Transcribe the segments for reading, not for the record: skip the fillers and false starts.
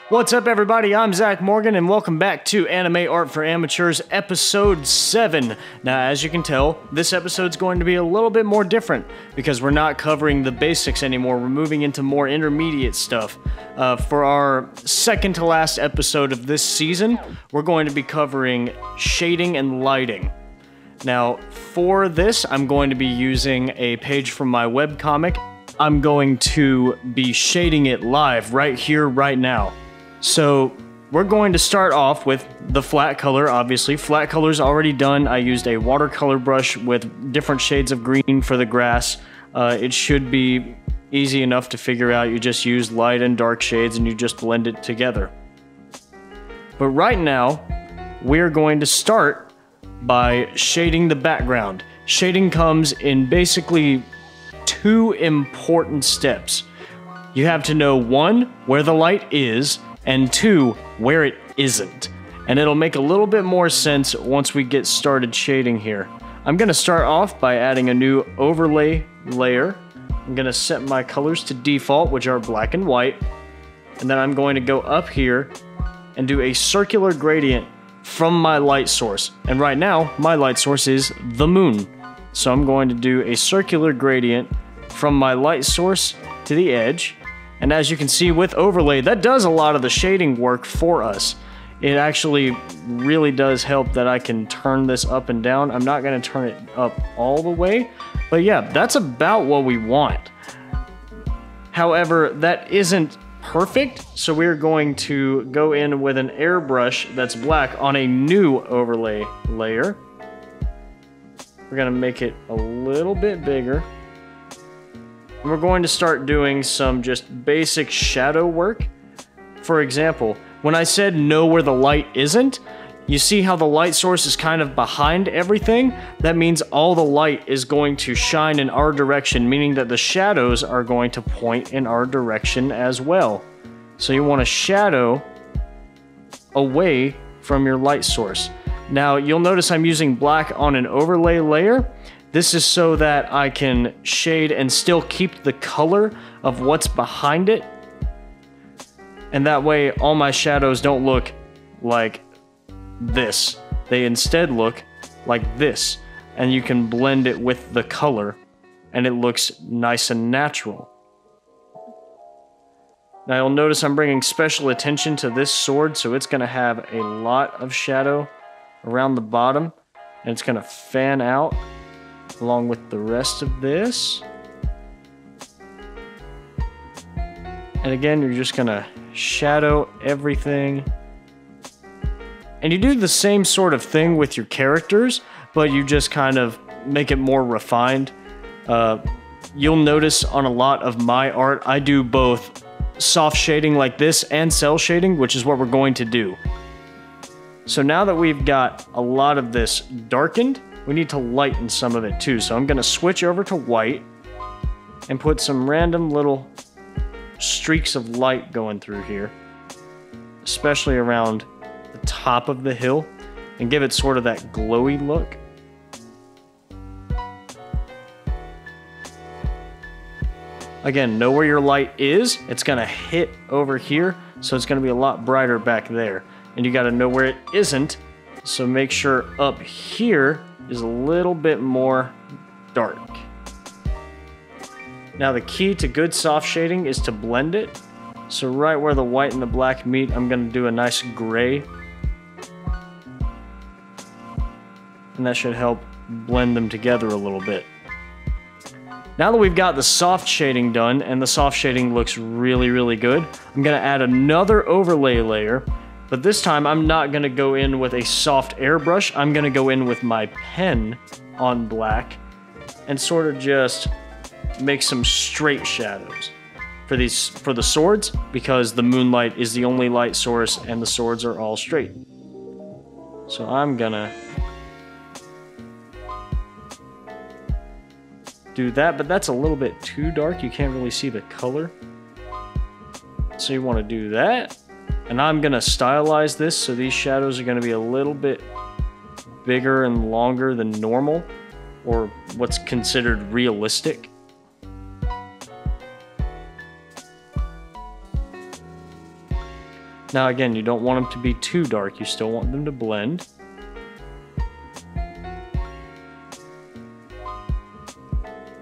What's up, everybody? I'm Zach Morgan, and welcome back to Anime Art for Amateurs, Episode 7. Now, as you can tell, this episode's going to be a little bit more different, because we're not covering the basics anymore. We're moving into more intermediate stuff. For our second to last episode of this season, we're going to be covering shading and lighting. Now, for this, I'm going to be using a page from my webcomic. I'm going to be shading it live right here, right now. So we're going to start off with the flat color, obviously. Flat color's already done. I used a watercolor brush with different shades of green for the grass. It should be easy enough to figure out. You just use light and dark shades and you just blend it together. But right now, we're going to start by shading the background. Shading comes in basically two important steps. You have to know, one, where the light is, and two, where it isn't. And it'll make a little bit more sense once we get started shading here. I'm gonna start off by adding a new overlay layer. I'm gonna set my colors to default, which are black and white. And then I'm going to go up here and do a circular gradient from my light source. And right now, my light source is the moon. So I'm going to do a circular gradient from my light source to the edge. And as you can see with overlay, that does a lot of the shading work for us. It actually really does help that I can turn this up and down. I'm not going to turn it up all the way, but yeah, that's about what we want. However, that isn't perfect, so we're going to go in with an airbrush that's black on a new overlay layer. We're going to make it a little bit bigger. And we're going to start doing some just basic shadow work. For example, when I said know where the light isn't, you see how the light source is kind of behind everything? That means all the light is going to shine in our direction, meaning that the shadows are going to point in our direction as well. So you want to shadow away from your light source. Now, you'll notice I'm using black on an overlay layer. This is so that I can shade and still keep the color of what's behind it. And that way, all my shadows don't look like this. They instead look like this. And you can blend it with the color, and it looks nice and natural. Now, you'll notice I'm bringing special attention to this sword, so it's going to have a lot of shadow around the bottom, and it's going to fan out along with the rest of this. And again, you're just gonna shadow everything. And you do the same sort of thing with your characters, but you just kind of make it more refined. You'll notice on a lot of my art, I do both soft shading like this and cell shading, which is what we're going to do. So now that we've got a lot of this darkened, we need to lighten some of it too. So I'm going to switch over to white and put some random little streaks of light going through here, especially around the top of the hill, and give it sort of that glowy look. Again, know where your light is. It's going to hit over here, so it's going to be a lot brighter back there. And you got to know where it isn't, so make sure up here is a little bit more dark. Now the key to good soft shading is to blend it. So right where the white and the black meet, I'm going to do a nice gray. And that should help blend them together a little bit. Now that we've got the soft shading done, and the soft shading looks really, really good, I'm going to add another overlay layer. But this time, I'm not going to go in with a soft airbrush. I'm going to go in with my pen on black and sort of just make some straight shadows for the swords, because the moonlight is the only light source and the swords are all straight. So I'm going to do that, but that's a little bit too dark. You can't really see the color. So you want to do that. And I'm going to stylize this so these shadows are going to be a little bit bigger and longer than normal, or what's considered realistic. Now again, you don't want them to be too dark, you still want them to blend.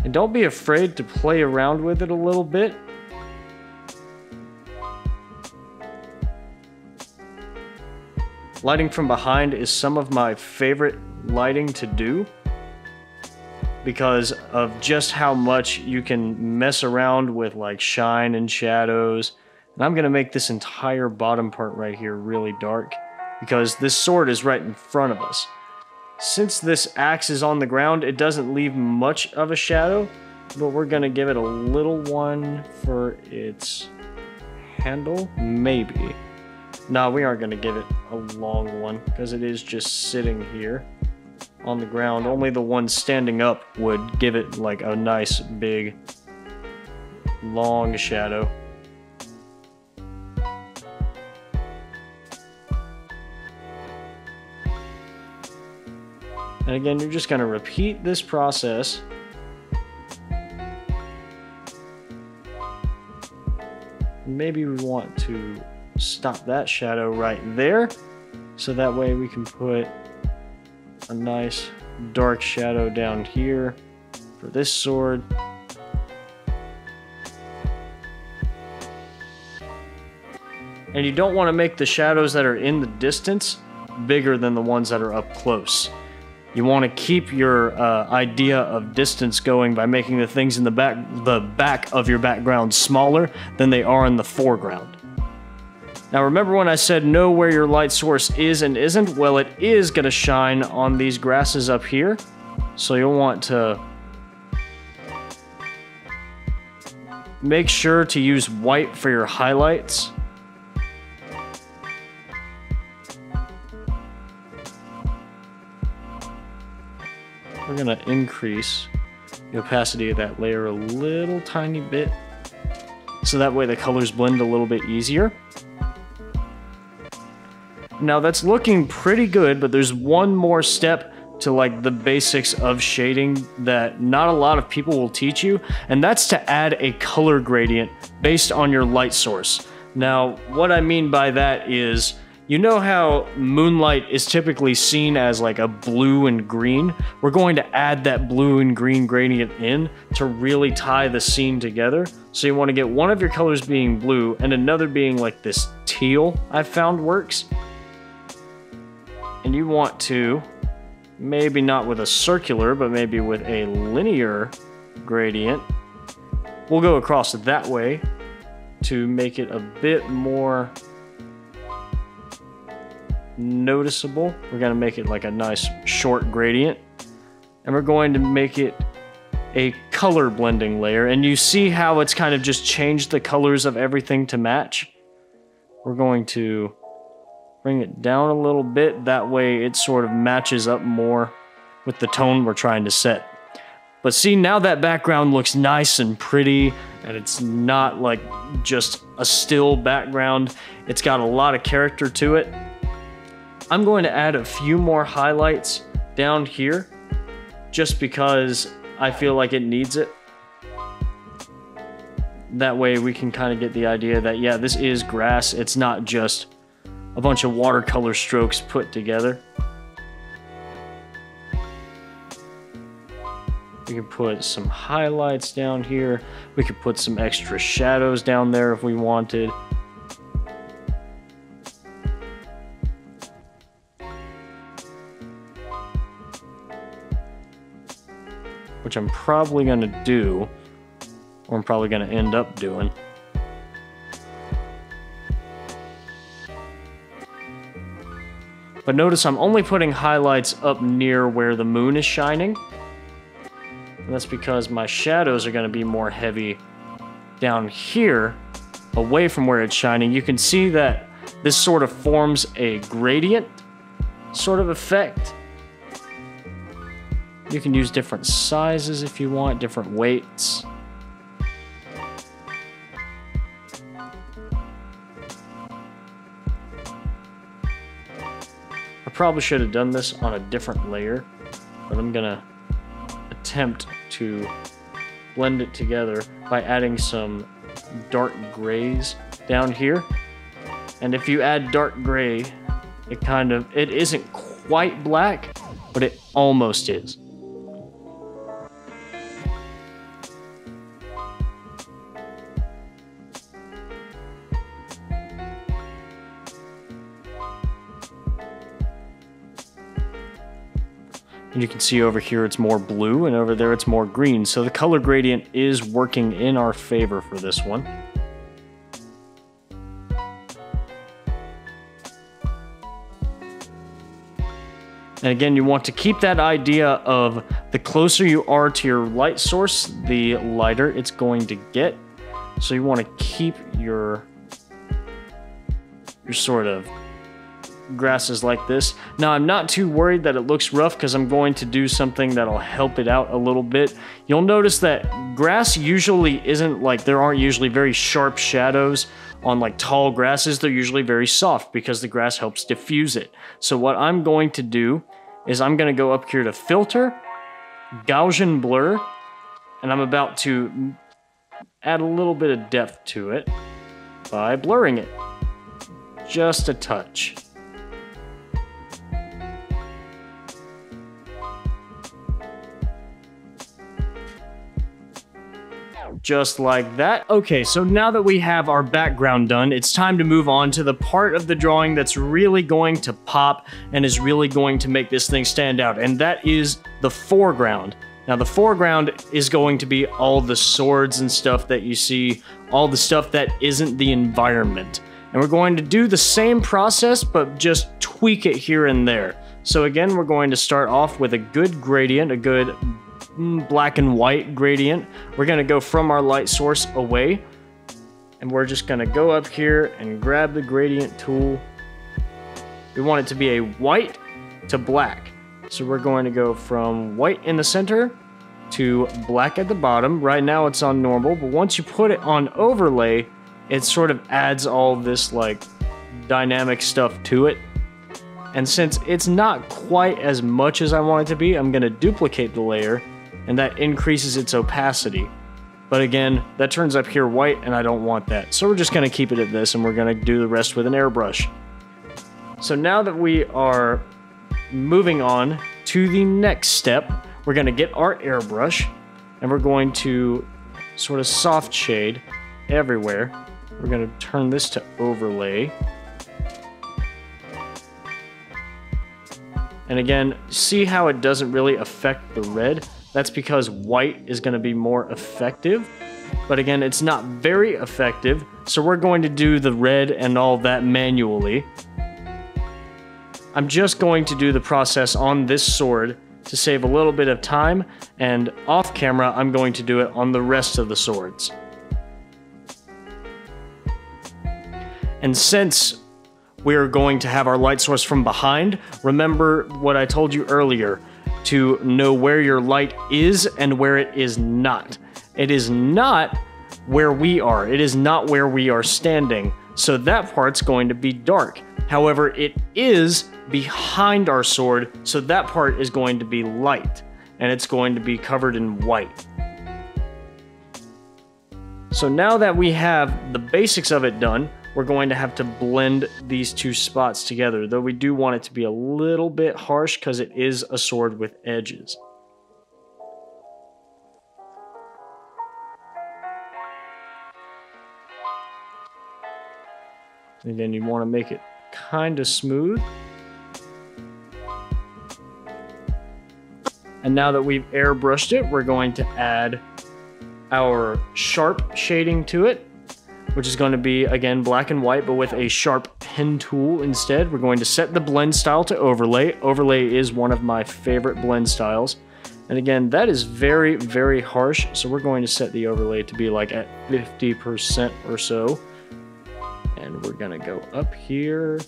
And don't be afraid to play around with it a little bit. Lighting from behind is some of my favorite lighting to do because of just how much you can mess around with like shine and shadows. And I'm gonna make this entire bottom part right here really dark because this sword is right in front of us. Since this axe is on the ground, it doesn't leave much of a shadow, but we're gonna give it a little one for its handle, maybe. No, we aren't gonna give it a long one because it is just sitting here on the ground. Only the one standing up would give it like a nice big long shadow. And again, you're just going to repeat this process. Maybe we want to stop that shadow right there, so that way we can put a nice dark shadow down here for this sword. And you don't want to make the shadows that are in the distance bigger than the ones that are up close. You want to keep your idea of distance going by making the things in the back of your background smaller than they are in the foreground. Now remember when I said know where your light source is and isn't? Well, it is going to shine on these grasses up here. So you'll want to make sure to use white for your highlights. We're going to increase the opacity of that layer a little tiny bit, so that way the colors blend a little bit easier. Now that's looking pretty good, but there's one more step to like the basics of shading that not a lot of people will teach you, and that's to add a color gradient based on your light source. Now, what I mean by that is, you know how moonlight is typically seen as like a blue and green? We're going to add that blue and green gradient in to really tie the scene together. So you want to get one of your colors being blue and another being like this teal I've found works. And you want to, maybe not with a circular, but maybe with a linear gradient. We'll go across it that way to make it a bit more noticeable. We're going to make it like a nice short gradient, and we're going to make it a color blending layer, and you see how it's kind of just changed the colors of everything to match. We're going to bring it down a little bit, that way it sort of matches up more with the tone we're trying to set. But see, now that background looks nice and pretty, and it's not like just a still background. It's got a lot of character to it. I'm going to add a few more highlights down here just because I feel like it needs it. That way we can kind of get the idea that, yeah, this is grass. It's not just a bunch of watercolor strokes put together. We can put some highlights down here. We could put some extra shadows down there if we wanted. Which I'm probably going to do, or I'm probably going to end up doing. But notice I'm only putting highlights up near where the moon is shining. And that's because my shadows are going to be more heavy down here, away from where it's shining. You can see that this sort of forms a gradient sort of effect. You can use different sizes if you want, different weights. I probably should have done this on a different layer, but I'm gonna attempt to blend it together by adding some dark grays down here. And if you add dark gray, it isn't quite black, but it almost is. And you can see over here it's more blue, and over there it's more green. So the color gradient is working in our favor for this one. And again, you want to keep that idea of the closer you are to your light source, the lighter it's going to get. So you want to keep your sort of grasses like this. Now, I'm not too worried that it looks rough because I'm going to do something that'll help it out a little bit. You'll notice that grass usually isn't like, there aren't usually very sharp shadows on like tall grasses. They're usually very soft because the grass helps diffuse it. So what I'm going to do is I'm going to go up here to filter, Gaussian blur, and I'm about to add a little bit of depth to it by blurring it just a touch. Just like that. Okay, so now that we have our background done, it's time to move on to the part of the drawing that's really going to pop and is really going to make this thing stand out, and that is the foreground. Now, the foreground is going to be all the swords and stuff that you see, all the stuff that isn't the environment. And we're going to do the same process, but just tweak it here and there. So again, we're going to start off with a good gradient, a good black and white gradient. We're going to go from our light source away, and we're just going to go up here and grab the gradient tool. We want it to be a white to black. So we're going to go from white in the center to black at the bottom. Right now it's on normal, but once you put it on overlay, it sort of adds all this like dynamic stuff to it. And since it's not quite as much as I want it to be, I'm going to duplicate the layer, and that increases its opacity. But again, that turns up here white, and I don't want that. So we're just going to keep it at this, and we're going to do the rest with an airbrush. So now that we are moving on to the next step, we're going to get our airbrush, and we're going to sort of soft shade everywhere. We're going to turn this to overlay. And again, see how it doesn't really affect the red? That's because white is going to be more effective. But again, it's not very effective, so we're going to do the red and all that manually. I'm just going to do the process on this sword to save a little bit of time, and off camera, I'm going to do it on the rest of the swords. And since we're going to have our light source from behind, remember what I told you earlier, to know where your light is and where it is not. It is not where we are. It is not where we are standing. So that part's going to be dark. However, it is behind our sword, so that part is going to be light, and it's going to be covered in white. So now that we have the basics of it done, we're going to have to blend these two spots together, though we do want it to be a little bit harsh because it is a sword with edges. Again, you want to make it kind of smooth. And now that we've airbrushed it, we're going to add our sharp shading to it, which is going to be, again, black and white, but with a sharp pen tool instead. We're going to set the blend style to overlay. Overlay is one of my favorite blend styles. And again, that is very, very harsh, so we're going to set the overlay to be like at 50% or so. And we're going to go up here.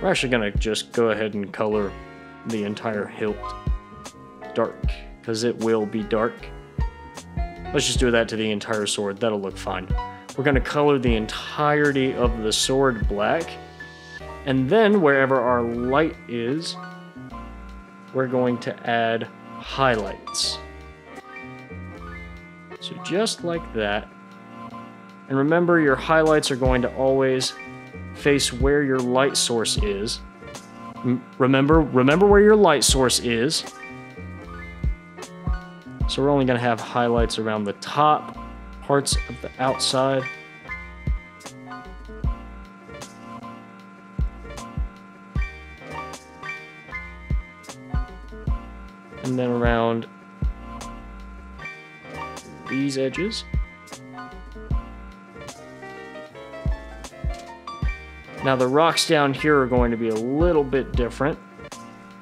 We're actually going to just go ahead and color the entire hilt dark, because it will be dark. Let's just do that to the entire sword. That'll look fine. We're going to color the entirety of the sword black. And then wherever our light is, we're going to add highlights. So just like that. And remember, your highlights are going to always face where your light source is. Remember where your light source is. So we're only going to have highlights around the top parts of the outside. And then around these edges. Now the rocks down here are going to be a little bit different.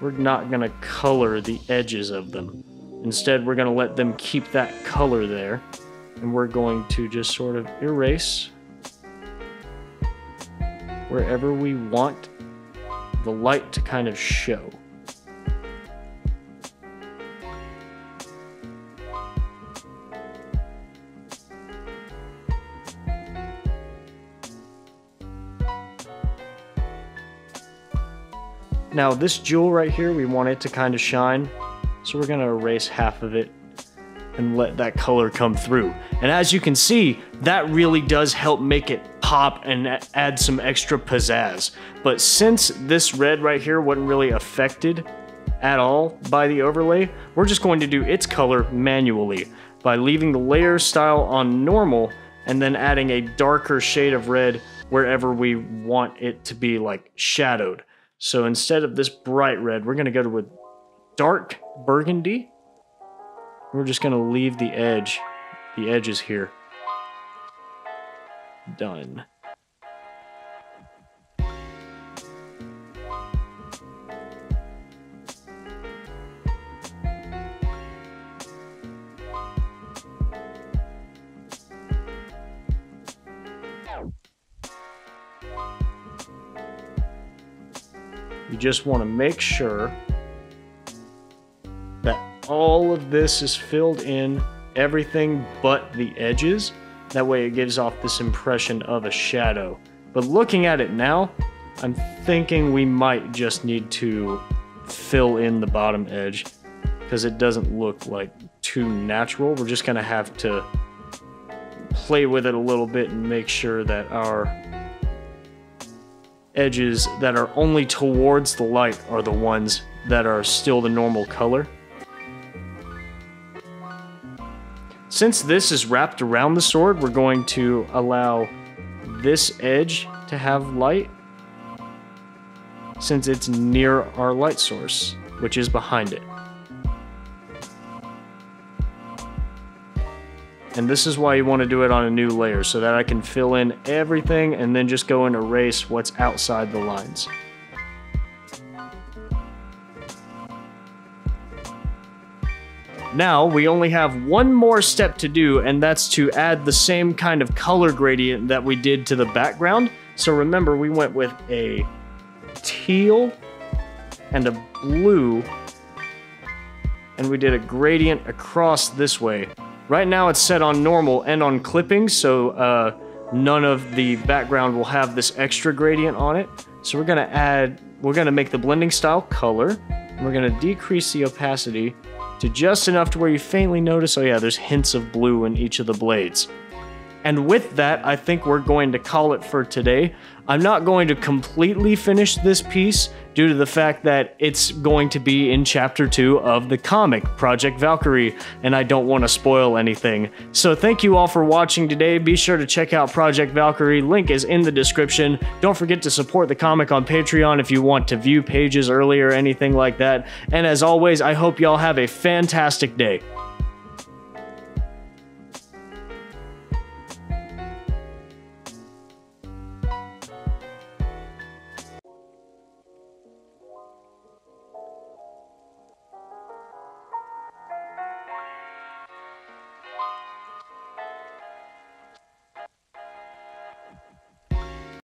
We're not going to color the edges of them. Instead, we're going to let them keep that color there. And we're going to just sort of erase wherever we want the light to kind of show. Now this jewel right here, we want it to kind of shine, so we're going to erase half of it and let that color come through. And as you can see, that really does help make it pop and add some extra pizzazz. But since this red right here wasn't really affected at all by the overlay, we're just going to do its color manually by leaving the layer style on normal and then adding a darker shade of red wherever we want it to be like shadowed. So instead of this bright red, we're going to go to a dark burgundy. We're just going to leave the edges here. Done. You just want to make sure that all of this is filled in, everything but the edges. That way it gives off this impression of a shadow. But looking at it now, I'm thinking we might just need to fill in the bottom edge because it doesn't look like too natural. We're just going to have to play with it a little bit and make sure that our edges that are only towards the light are the ones that are still the normal color. Since this is wrapped around the sword, we're going to allow this edge to have light since it's near our light source, which is behind it. And this is why you want to do it on a new layer, so that I can fill in everything and then just go and erase what's outside the lines. Now, we only have one more step to do, and that's to add the same kind of color gradient that we did to the background. So remember, we went with a teal and a blue, and we did a gradient across this way. Right now it's set on normal and on clipping, so none of the background will have this extra gradient on it. So we're gonna make the blending style color, and we're gonna decrease the opacity to just enough to where you faintly notice, oh yeah, there's hints of blue in each of the blades. And with that, I think we're going to call it for today. I'm not going to completely finish this piece due to the fact that it's going to be in Chapter 2 of the comic, Project Valkyrie, and I don't want to spoil anything. So thank you all for watching today. Be sure to check out Project Valkyrie. Link is in the description. Don't forget to support the comic on Patreon if you want to view pages early or anything like that. And as always, I hope y'all have a fantastic day.